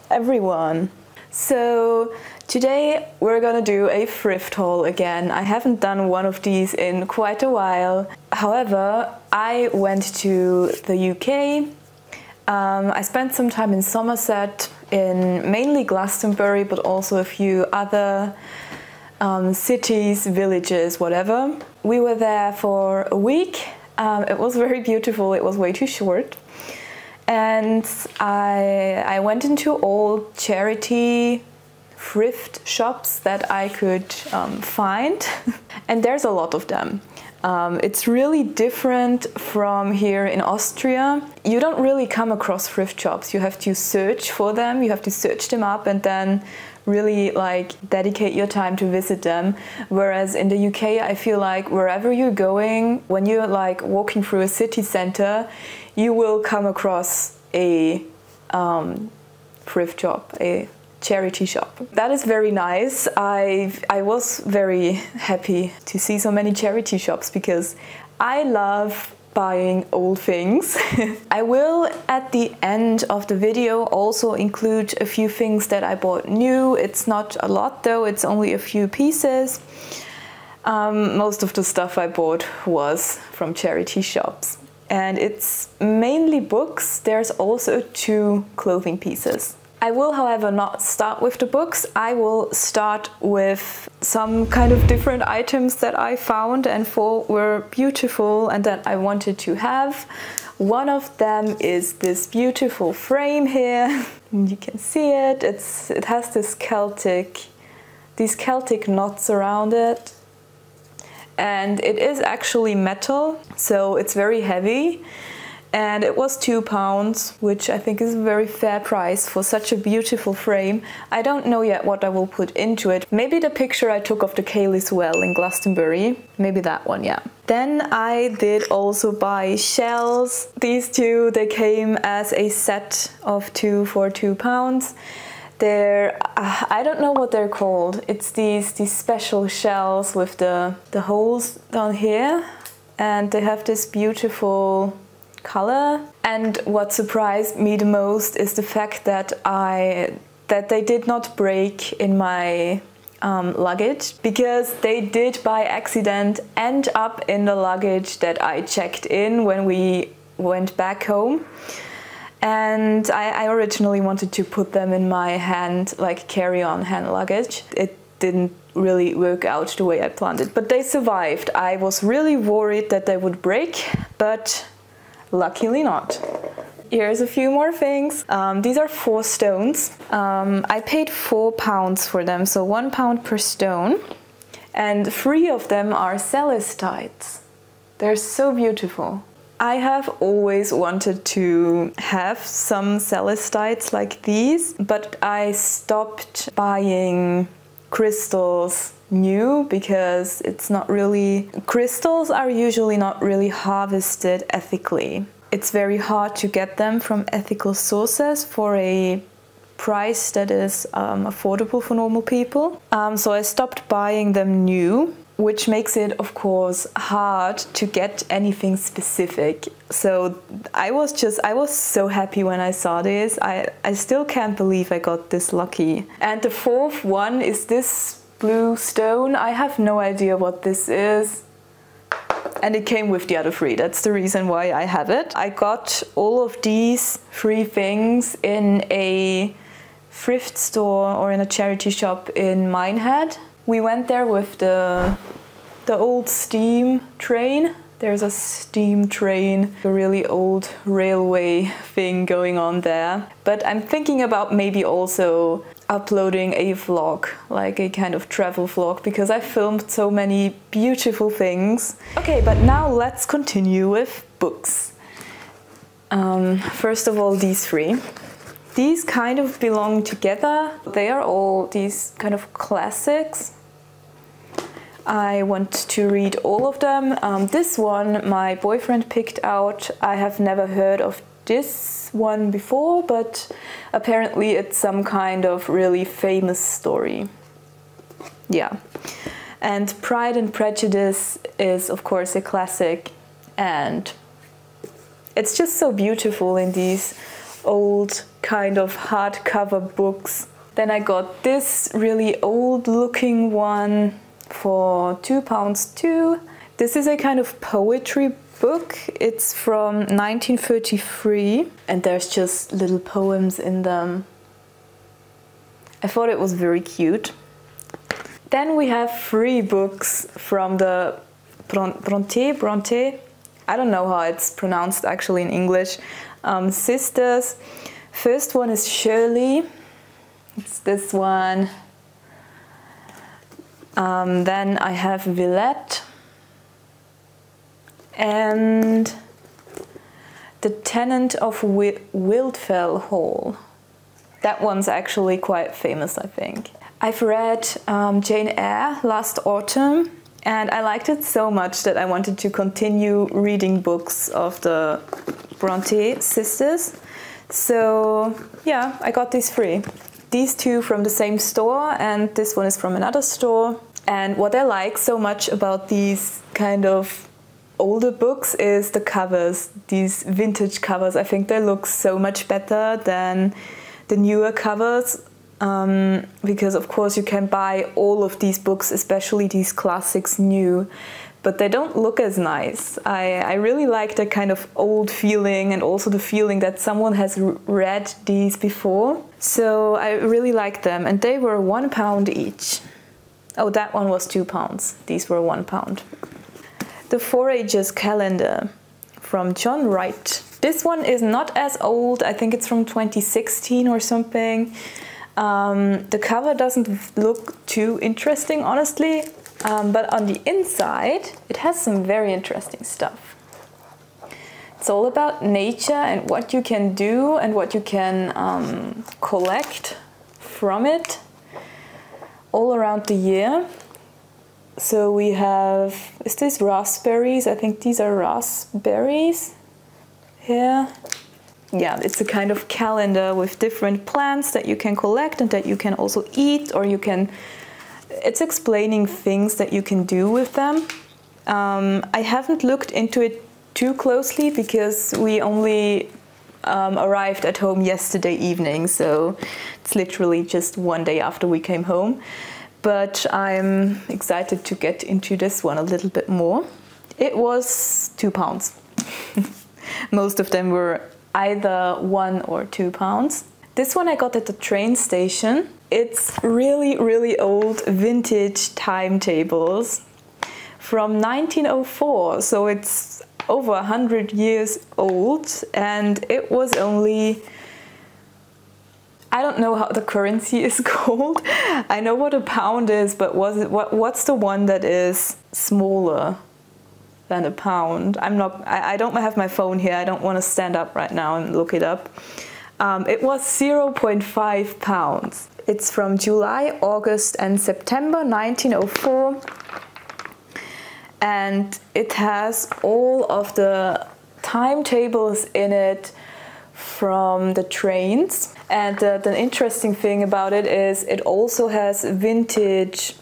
everyone! So today we're gonna do a thrift haul again. I haven't done one of these in quite a while. However, I went to the UK. I spent some time in Somerset, in mainly Glastonbury, but also a few other cities, villages, whatever. We were there for a week. It was very beautiful. It was way too short. And I went into all charity thrift shops that I could find. And there's a lot of them. It's really different from here in Austria. You don't really come across thrift shops. You have to search for them. You have to search them up and then really like dedicate your time to visit them. Whereas in the UK, I feel like wherever you're going, when you're like walking through a city center, you will come across a thrift shop, a charity shop. That is very nice. I was very happy to see so many charity shops because I love buying old things. I will at the end of the video also include a few things that I bought new. It's not a lot though, it's only a few pieces. Most of the stuff I bought was from charity shops. And it's mainly books. There's also 2 clothing pieces. I will, however, not start with the books. I will start with some kind of different items that I found and thought were beautiful and that I wanted to have. One of them is this beautiful frame here. You can see it. It has these Celtic knots around it. And it is actually metal, so it's very heavy. And it was £2, which I think is a very fair price for such a beautiful frame. I don't know yet what I will put into it. Maybe the picture I took of the Cayley's Well in Glastonbury. Maybe that one, yeah. Then I did also buy shells. These 2, they came as a set of 2 for £2. They're, I don't know what they're called. It's these special shells with the holes down here. And they have this beautiful color. And what surprised me the most is the fact that they did not break in my luggage, because they did by accident end up in the luggage that I checked in when we went back home. And I originally wanted to put them in my hand, like carry-on hand luggage. It didn't really work out the way I planned it, but they survived. I was really worried that they would break, but luckily not. Here's a few more things. These are 4 stones. I paid £4 for them, so £1 per stone. And 3 of them are celestites. They're so beautiful. I have always wanted to have some celestites like these, but I stopped buying crystals new because it's not really... Crystals are usually not really harvested ethically. It's very hard to get them from ethical sources for a price that is affordable for normal people. So I stopped buying them new, which makes it, of course, hard to get anything specific. So I was so happy when I saw this. I still can't believe I got this lucky. And the 4th one is this blue stone. I have no idea what this is. And it came with the other 3. That's the reason why I have it. I got all of these 3 things in a thrift store or in a charity shop in Minehead. We went there with the old steam train. There's a steam train, a really old railway thing going on there. But I'm thinking about maybe also uploading a vlog, like a kind of travel vlog, because I filmed so many beautiful things. Okay, but now let's continue with books. First of all, these 3. These kind of belong together. They are all these kind of classics. I want to read all of them. This one my boyfriend picked out. I have never heard of this one before, but apparently it's some kind of really famous story. Yeah. And Pride and Prejudice is, of course, a classic, and it's just so beautiful in these old kind of hardcover books. Then I got this really old looking one for £2 too. This is a kind of poetry book. It's from 1933 and there's just little poems in them. I thought it was very cute. Then we have 3 books from the Bronte, I don't know how it's pronounced actually in English, sisters. First one is Shirley, it's this one. Then I have Villette and The Tenant of Wildfell Hall. That one's actually quite famous, I think. I've read Jane Eyre last autumn and I liked it so much that I wanted to continue reading books of the Bronte sisters. So yeah, I got these 3. These 2 from the same store and this one is from another store. And what I like so much about these kind of older books is the covers, these vintage covers. I think they look so much better than the newer covers. Because of course you can buy all of these books, especially these classics, new, but they don't look as nice. I really like that kind of old feeling and also the feeling that someone has read these before. So I really like them and they were £1 each. Oh, that one was £2. These were £1. The Forager's Calendar from John Wright. This one is not as old. I think it's from 2016 or something. The cover doesn't look too interesting, honestly, but on the inside it has some very interesting stuff. It's all about nature and what you can do and what you can collect from it all around the year. So we have, is this raspberries? I think these are raspberries here. Yeah, it's a kind of calendar with different plants that you can collect and that you can also eat, or you can, it's explaining things that you can do with them. I haven't looked into it too closely because we only arrived at home yesterday evening, so it's literally just one day after we came home. But I'm excited to get into this one a little bit more. It was £2. Most of them were either £1 or £2. This one I got at the train station. It's really, really old vintage timetables from 1904, so it's over 100 years old, and it was only, I don't know how the currency is called. I know what a pound is, but what's the one that is smaller than a pound? I don't have my phone here. I don't want to stand up right now and look it up. It was 0.5 pounds. It's from July, August and September 1904. And it has all of the timetables in it from the trains. And the interesting thing about it is it also has vintage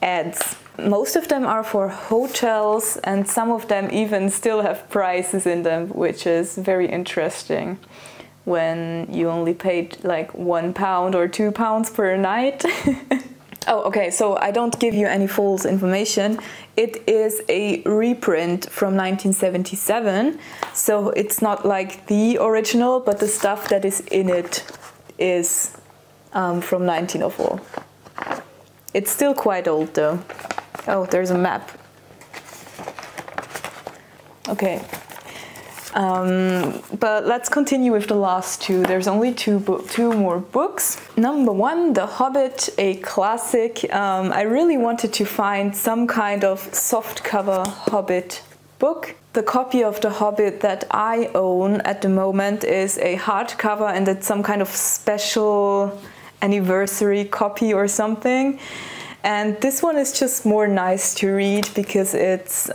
ads. Most of them are for hotels and some of them even still have prices in them, which is very interesting when you only paid like £1 or £2 per night. Oh, okay, so I don't give you any false information. It is a reprint from 1977, so it's not like the original, but the stuff that is in it is from 1904. It's still quite old though. Oh, there's a map. Okay. But let's continue with the last 2. There's only two more books. Number 1, The Hobbit, a classic. I really wanted to find some kind of softcover Hobbit book. The copy of The Hobbit that I own at the moment is a hardcover, and it's some kind of special anniversary copy or something. And this one is just more nice to read because it's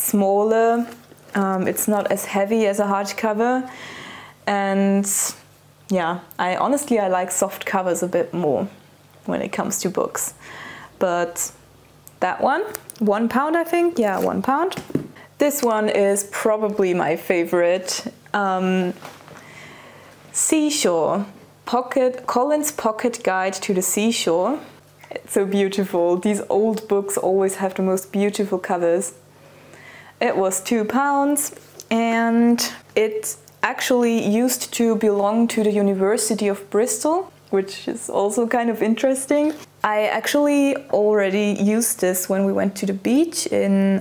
smaller. It's not as heavy as a hardcover, and yeah, I like soft covers a bit more when it comes to books. But that one, £1 I think, yeah, £1. This one is probably my favorite. Seashore. Collins Pocket Guide to the Seashore. It's so beautiful. These old books always have the most beautiful covers. It was £2 and it actually used to belong to the University of Bristol, which is also kind of interesting. I actually already used this when we went to the beach in,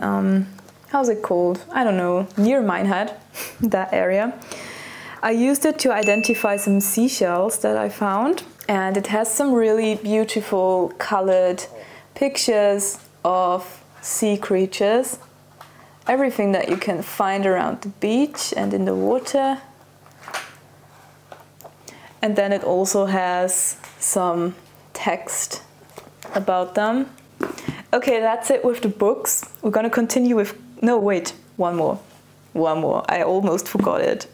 how's it called? I don't know, near Minehead, that area. I used it to identify some seashells that I found, and it has some really beautiful colored pictures of sea creatures. Everything that you can find around the beach and in the water. And then it also has some text about them. Okay, that's it with the books. We're gonna continue with, no wait, one more, I almost forgot it.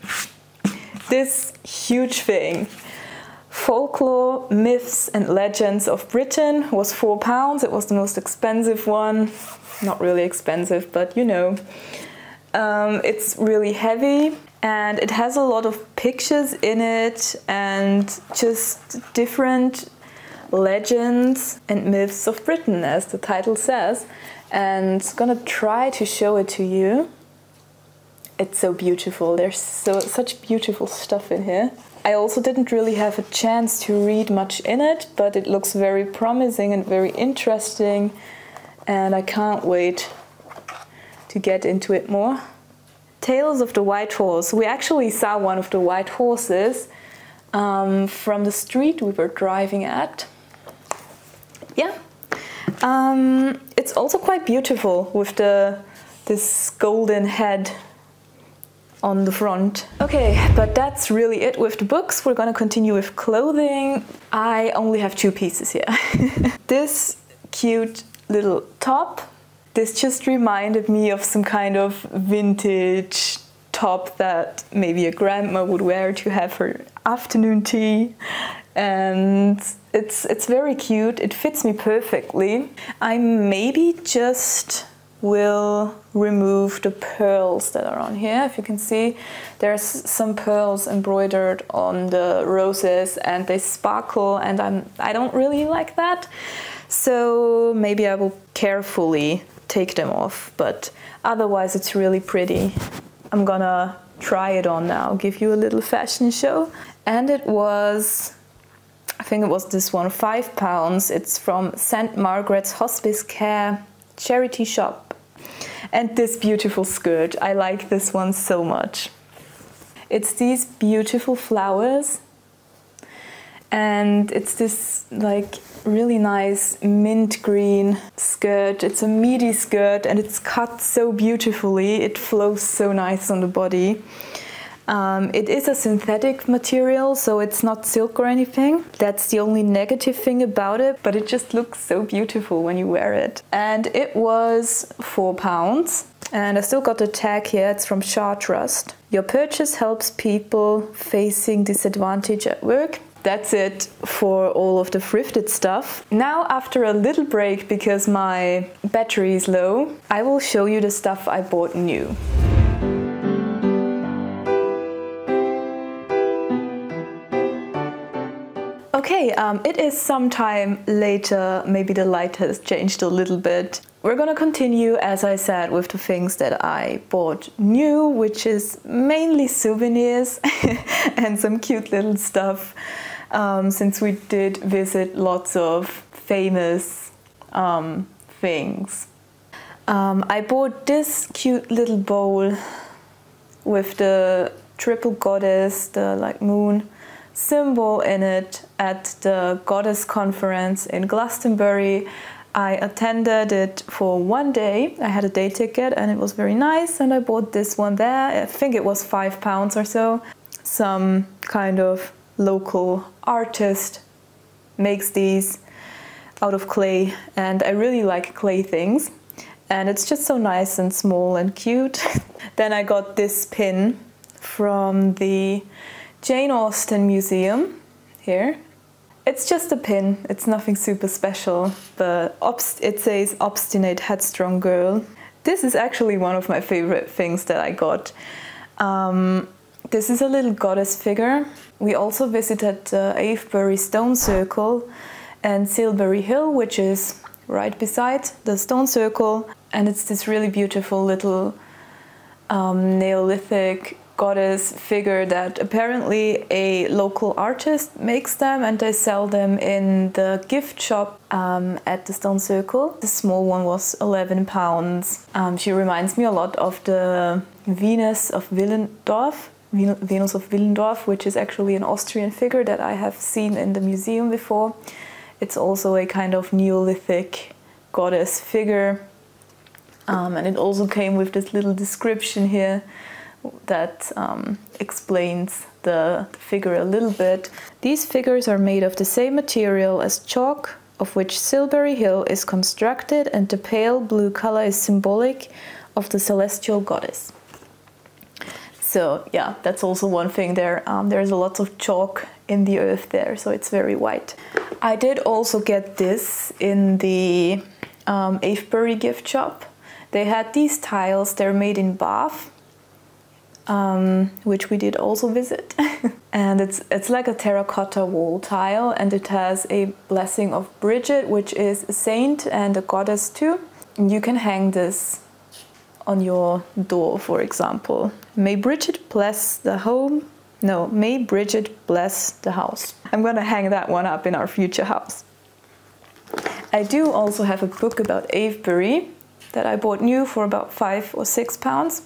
This huge thing. Folklore, Myths and Legends of Britain was £4. It was the most expensive one. Not really expensive, but you know. It's really heavy and it has a lot of pictures in it and just different legends and myths of Britain, as the title says. And I'm gonna try to show it to you. It's so beautiful. There's such beautiful stuff in here. I also didn't really have a chance to read much in it, but it looks very promising and very interesting, and I can't wait to get into it more. Tales of the White Horse. We actually saw one of the white horses from the street we were driving at. Yeah. It's also quite beautiful with this golden head on the front. Okay, but that's really it with the books. We're gonna continue with clothing. I only have 2 pieces here. This cute little top. This just reminded me of some kind of vintage top that maybe a grandma would wear to have her afternoon tea. And it's very cute. It fits me perfectly. I maybe just will remove the pearls that are on here. If you can see, there's some pearls embroidered on the roses and they sparkle, and I don't really like that. So maybe I will carefully take them off, but otherwise it's really pretty. I'm gonna try it on now, give you a little fashion show. And it was, I think it was this one, £5. It's from St. Margaret's Hospice Care charity shop. And this beautiful skirt, I like this one so much. It's these beautiful flowers and it's this like really nice mint green skirt. It's a midi skirt and it's cut so beautifully. It flows so nice on the body. It is a synthetic material, so it's not silk or anything. That's the only negative thing about it, but it just looks so beautiful when you wear it. And it was £4. And I still got the tag here, it's from Chartrust. Your purchase helps people facing disadvantage at work. That's it for all of the thrifted stuff. Now, after a little break, because my battery is low, I will show you the stuff I bought new. Okay, it is some time later, maybe the light has changed a little bit. We're gonna continue, as I said, with the things that I bought new, which is mainly souvenirs and some cute little stuff, since we did visit lots of famous things. I bought this cute little bowl with the triple goddess, the like moon symbol in it at the goddess conference in Glastonbury. I attended it for 1 day. I had a day ticket and it was very nice, and I bought this one there. I think it was £5 or so. Some kind of local artist makes these out of clay, and I really like clay things, and it's just so nice and small and cute. Then I got this pin from the Jane Austen Museum here. It's just a pin, it's nothing super special, but it says obstinate headstrong girl. This is actually one of my favorite things that I got. This is a little goddess figure. We also visited Avebury Stone Circle and Silbury Hill, which is right beside the stone circle, and it's this really beautiful little Neolithic goddess figure that apparently a local artist makes them, and they sell them in the gift shop at the stone circle. The small one was £11. She reminds me a lot of the Venus of Willendorf, which is actually an Austrian figure that I have seen in the museum before. It's also a kind of Neolithic goddess figure, and it also came with this little description here that explains the figure a little bit. These figures are made of the same material as chalk, of which Silbury Hill is constructed, and the pale blue color is symbolic of the celestial goddess. So yeah, that's also one thing there. There's a lot of chalk in the earth there, so it's very white. I did also get this in the Avebury gift shop. They had these tiles, they're made in Bath, which we did also visit. And it's like a terracotta wall tile, and it has a blessing of Bridget, which is a saint and a goddess too. And you can hang this on your door, for example. May Bridget bless the home. No, may Bridget bless the house. I'm gonna hang that one up in our future house. I do also have a book about Avebury that I bought new for about £5 or £6.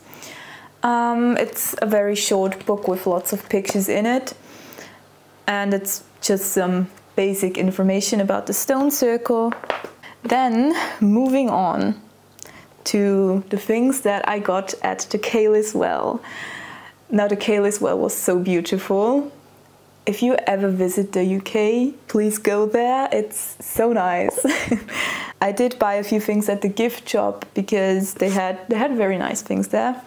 It's a very short book with lots of pictures in it, and it's just some basic information about the stone circle. Then moving on to the things that I got at the Cayley's Well. Now, the Cayley's Well was so beautiful. If you ever visit the UK, please go there. It's so nice. I did buy a few things at the gift shop because they had very nice things there.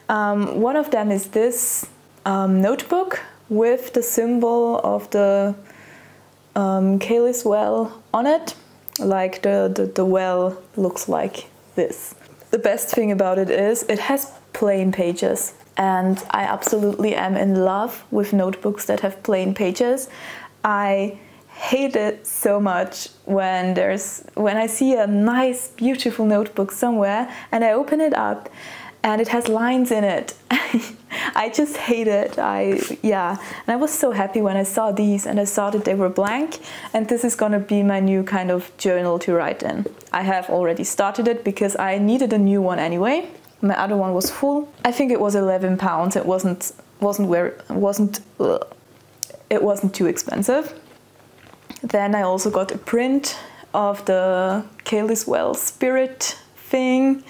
One of them is this notebook with the symbol of the Cayley's Well on it. Like the well looks like this. The best thing about it is it has plain pages, and I absolutely am in love with notebooks that have plain pages. I hate it so much when I see a nice beautiful notebook somewhere and I open it up and it has lines in it. I just hate it. And I was so happy when I saw these and I saw that they were blank, and this is gonna be my new kind of journal to write in. I have already started it because I needed a new one anyway. My other one was full. I think it was £11. It wasn't too expensive. Then I also got a print of the Cayley's Well spirit thing.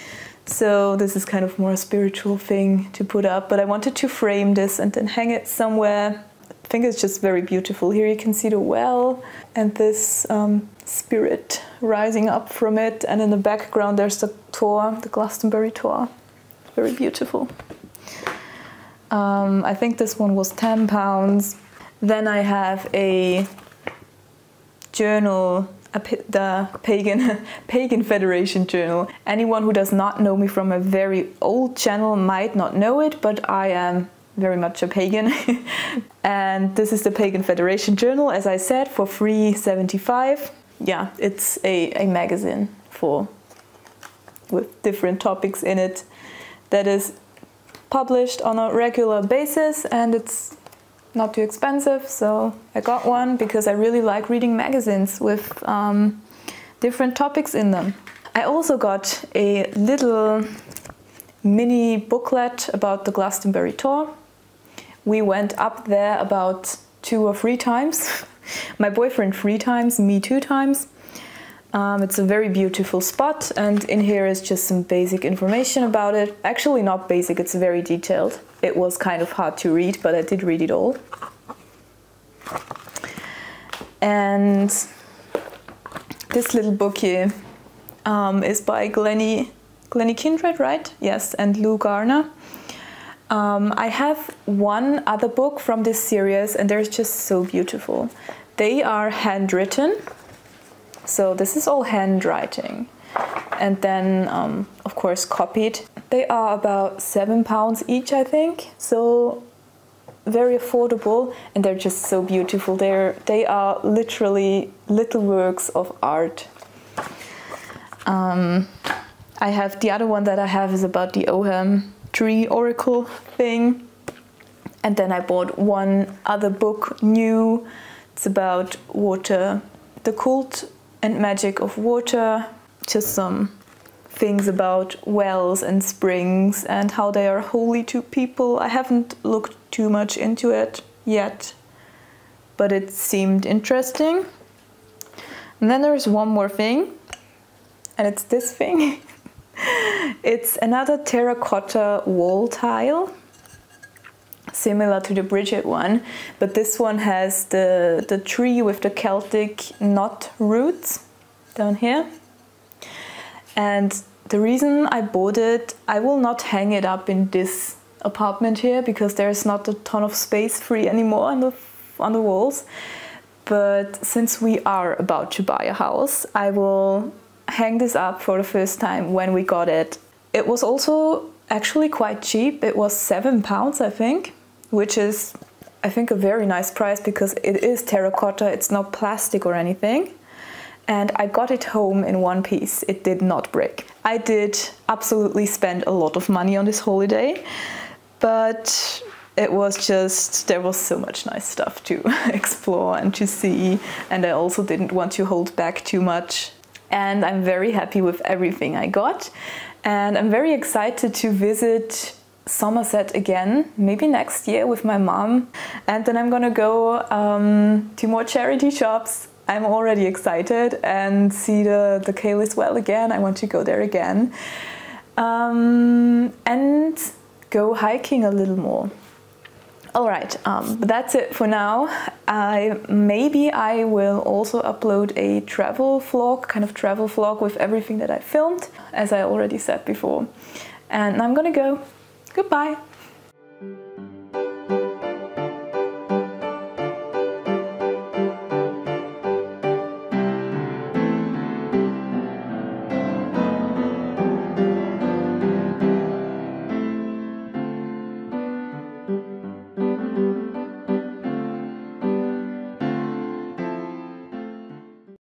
So this is kind of more a spiritual thing to put up, but I wanted to frame this and then hang it somewhere. I think it's just very beautiful. Here you can see the well and this spirit rising up from it, and in the background there's the Tor, the Glastonbury Tor. Very beautiful. I think this one was £10. Then I have a journal, the Pagan Federation journal. Anyone who does not know me from a very old channel might not know it, but I am very much a pagan. And this is the Pagan Federation journal, as I said, for £3.75. Yeah, it's a magazine with different topics in it that is published on a regular basis, and it's not too expensive, so I got one because I really like reading magazines with different topics in them. I also got a little mini booklet about the Glastonbury Tor. We went up there about 2 or 3 times. My boyfriend 3 times, me 2 times. It's a very beautiful spot, and in here is just some basic information about it. Actually not basic, it's very detailed. It was kind of hard to read, but I did read it all. And this little book here is by Glennie Kindred, right? Yes, and Lou Garner. I have one other book from this series, and they're just so beautiful. They are handwritten. So this is all handwriting, and then of course copied. They are about £7 each, I think, so very affordable, and they're just so beautiful. They are literally little works of art. I have the other one that I have is about the Oham tree oracle thing. And then I bought one other book new. It's about water, the cult and magic of water. Just some things about wells and springs and how they are holy to people. I haven't looked too much into it yet, but it seemed interesting. And then there's one more thing, and it's this thing. It's another terracotta wall tile, similar to the Bridget one, but this one has the tree with the Celtic knot roots down here. And the reason I bought it, I will not hang it up in this apartment here because there's not a ton of space free anymore on the walls. But since we are about to buy a house, I will hang this up for the first time when we got it. It was also actually quite cheap. It was £7, I think, which is, I think, a very nice price because it is terracotta, it's not plastic or anything. And I got it home in one piece. It did not break. I did absolutely spend a lot of money on this holiday, but it was just, there was so much nice stuff to explore and to see, and I also didn't want to hold back too much. And I'm very happy with everything I got, and I'm very excited to visit Somerset again, maybe next year with my mom, and then I'm gonna go to more charity shops. I'm already excited, and see the Cayley's Well again. I want to go there again, and go hiking a little more. Alright, but that's it for now. Maybe I will also upload a travel vlog with everything that I filmed, as I already said before. And I'm gonna go. Goodbye!